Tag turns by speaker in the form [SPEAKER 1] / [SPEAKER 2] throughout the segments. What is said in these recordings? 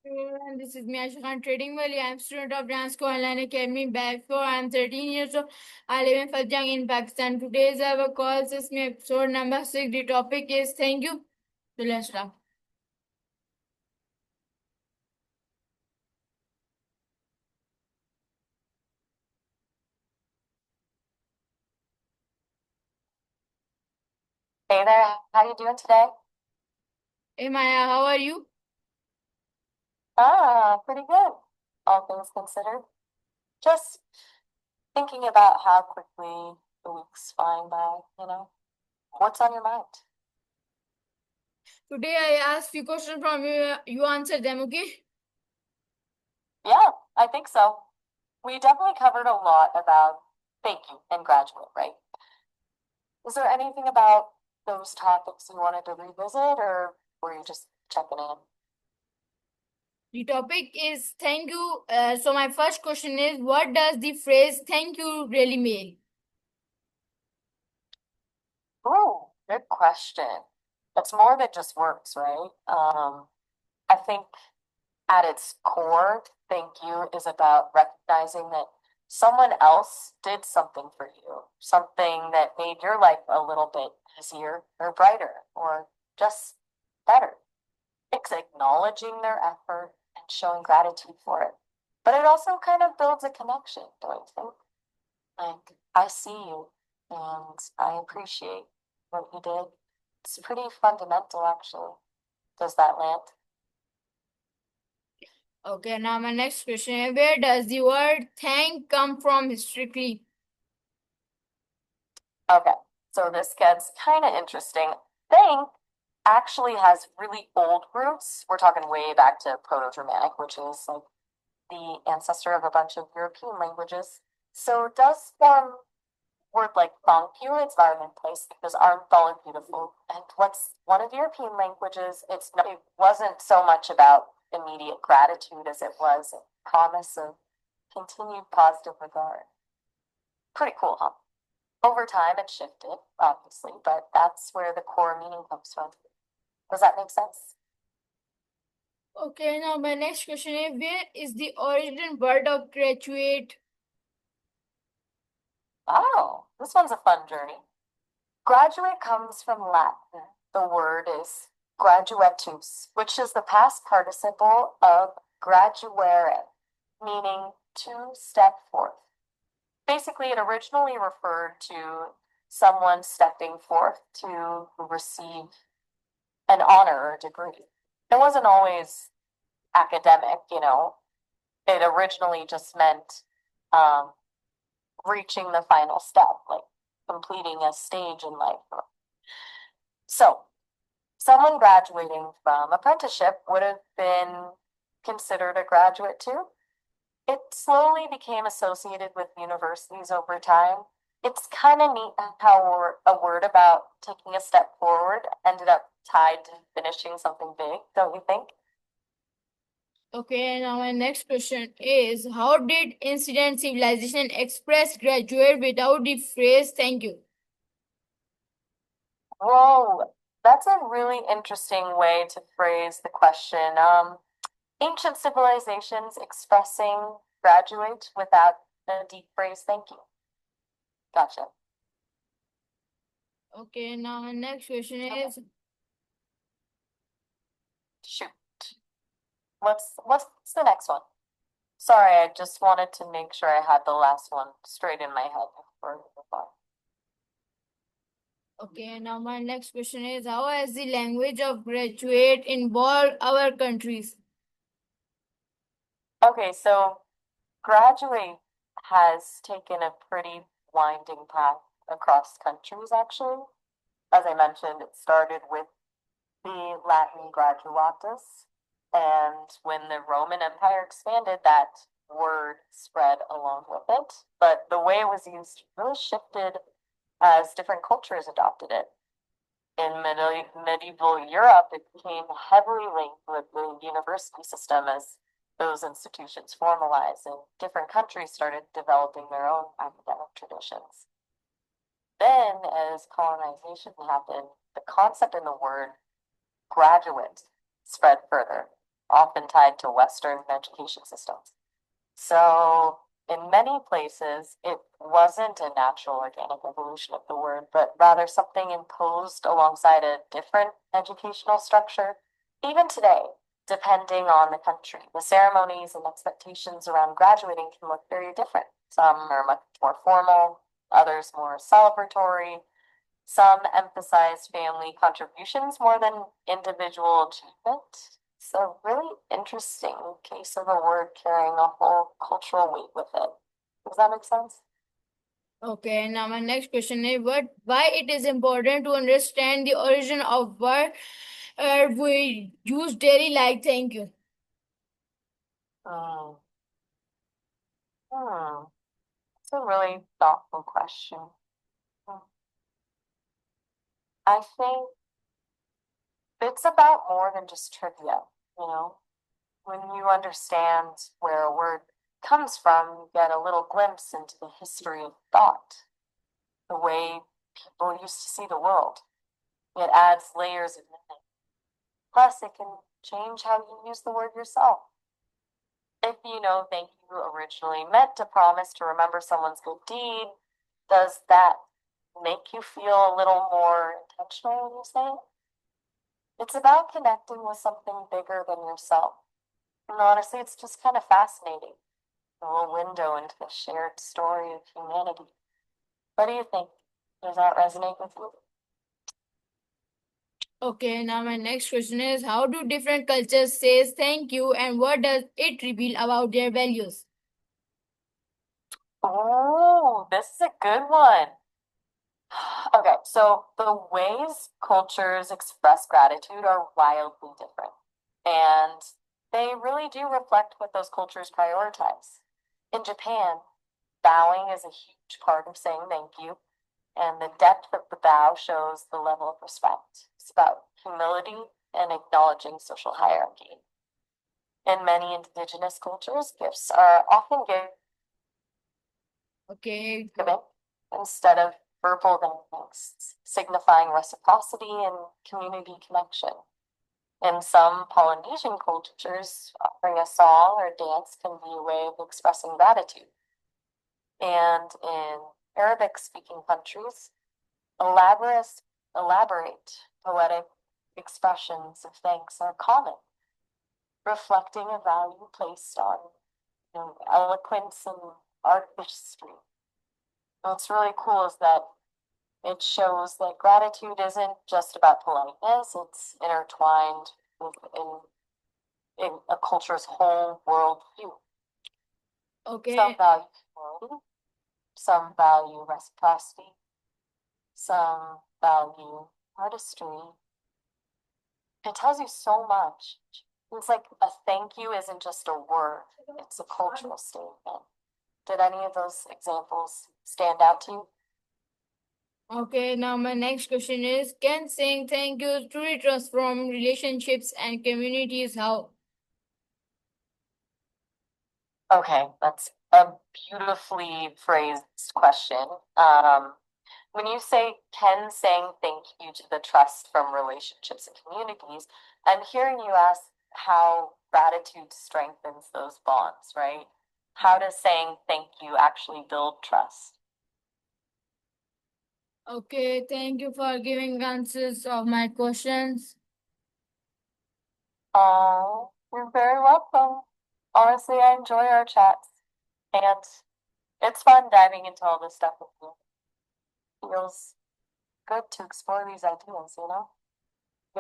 [SPEAKER 1] And this is Mia Khan Trading Valley. I'm student of Dance Online Academy Batch 4. I'm 13 years old. I live in Fajang in Pakistan. Today's our call Sesame episode number 6. The topic is thank you. So let's start.
[SPEAKER 2] Hey there, how you doing today?
[SPEAKER 1] Hey Maya, how are you?
[SPEAKER 2] Pretty good, all things considered. Just thinking about how quickly the week's flying by, you know? What's on your mind?
[SPEAKER 1] Today I ask few questions from you. You answer them, okay?
[SPEAKER 2] Yeah, I think so. We definitely covered a lot about thank you and graduate, right? Is there anything about those topics you wanted to revisit, or were you just checking in?
[SPEAKER 1] The topic is thank you. So my first question is, what does the phrase thank you really mean?
[SPEAKER 2] Ooh, good question. It's more than just words, right? I think at its core, thank you is about recognizing that someone else did something for you, something that made your life a little bit easier or brighter or just better. It's acknowledging their effort and showing gratitude for it. But it also kind of builds a connection, don't you think? Like, I see you and I appreciate what you did. It's pretty fundamental, actually. Does that land?
[SPEAKER 1] Okay, now my next question is, where does the word thank come from historically?
[SPEAKER 2] Okay, so this gets kind of interesting. Thank actually has really old roots. We're talking way back to Proto-Germanic, which is like the ancestor of a bunch of European languages. So it does form word like thank you, it's not in place because aren't all beautiful. And what's one of European languages, it wasn't so much about immediate gratitude as it was a promise of continued positive regard. Pretty cool, huh? Over time, it shifted, obviously, but that's where the core meaning comes from. Does that make sense?
[SPEAKER 1] Okay, now my next question is, where is the origin word of graduate?
[SPEAKER 2] Oh, this one's a fun journey. Graduate comes from Latin. The word is graduatus, which is the past participle of graduare, meaning to step forth. Basically, it originally referred to someone stepping forth to receive an honor or degree. It wasn't always academic, you know. It originally just meant um, reaching the final step, like completing a stage in life. So, someone graduating from apprenticeship would have been considered a graduate too. It slowly became associated with universities over time. It's kind of neat how a word about taking a step forward ended up tied to finishing something big, don't you think?
[SPEAKER 1] Okay, now my next question is, how did ancient civilization express graduate without the phrase thank you?
[SPEAKER 2] Whoa, that's a really interesting way to phrase the question. Ancient civilizations expressing graduate without a deep phrase, thank you. Gotcha.
[SPEAKER 1] Okay, now my next question is,
[SPEAKER 2] Shoot. What's the next one? Sorry, I just wanted to make sure I had the last one straight in my head before we move on.
[SPEAKER 1] okay, now my next question is, how has the language of graduate involved our countries?
[SPEAKER 2] Okay, so graduate has taken a pretty winding path across countries, actually. As I mentioned, it started with the Latin graduatus, and when the Roman Empire expanded, that word spread along with it. But the way it was used really shifted as different cultures adopted it. In medieval Europe, it became heavily linked with the university system as those institutions formalized, and different countries started developing their own academic traditions. Then, as colonization happened, the concept and the word graduate spread further. often tied to Western education systems. So in many places, it wasn't a natural organic evolution of the word, but rather something imposed alongside a different educational structure. Even today, depending on the country, the ceremonies and expectations around graduating can look very different. Some are much more formal, others more celebratory. Some emphasize family contributions more than individual achievement. It's a really interesting case of a word carrying a whole cultural weight with it. Does that make sense?
[SPEAKER 1] Okay, now my next question is why it is important to understand the origin of word we use daily, like thank you.
[SPEAKER 2] Hmm. It's a really thoughtful question. I think it's about more than just trivia, you know? When you understand where a word comes from, you get a little glimpse into the history of thought, the way people used to see the world. It adds layers of meaning. Plus, it can change how you use the word yourself. If you know thank you originally meant to promise to remember someone's good deed, does that make you feel a little more intentional when you say it? It's about connecting with something bigger than yourself. And honestly, it's just kind of fascinating. A little window into the shared story of humanity. What do you think? Does that resonate with you?
[SPEAKER 1] Okay, now my next question is how do different cultures say thank you and what does it reveal about their values?
[SPEAKER 2] Oh, this is a good one. Okay, so the ways cultures express gratitude are wildly different, and they really do reflect what those cultures prioritize. In Japan, bowing is a huge part of saying thank you, and the depth of the bow shows the level of respect. It's about humility and acknowledging social hierarchy. In many indigenous cultures, gifts are often
[SPEAKER 1] Okay,
[SPEAKER 2] given instead of verbal thanks, signifying reciprocity and community connection. In some Polynesian cultures, offering a song or dance can be a way of expressing gratitude. And in Arabic speaking countries, elaborate poetic expressions of thanks are common, reflecting a value placed on eloquence and artistry. What's really cool is that it shows that gratitude isn't just about politeness, it's intertwined in a culture's whole world view.
[SPEAKER 1] okay,
[SPEAKER 2] Some value humility, some value reciprocity, some value artistry. It tells you so much. It's like a thank you isn't just a word, it's a cultural statement. Did any of those examples stand out to you?
[SPEAKER 1] okay. Now my next question is can saying thank you truly transform relationships and communities? How?
[SPEAKER 2] Okay, that's a beautifully phrased question. When you say, can saying thank you to the trust from relationships and communities, I'm hearing you ask how gratitude strengthens those bonds, right? How does saying thank you actually build trust?
[SPEAKER 1] Okay, thank you for giving answers of my questions.
[SPEAKER 2] Oh, you're very welcome. Honestly, I enjoy our chats, and it's fun diving into all this stuff with you. Feels good to explore these ideas, you know?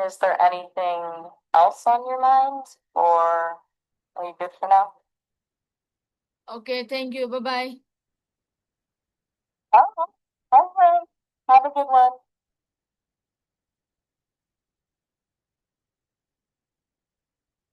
[SPEAKER 2] Is there anything else on your mind, or are you good for now?
[SPEAKER 1] Okay, thank you. Bye bye.
[SPEAKER 2] Oh, all right. Have a good one.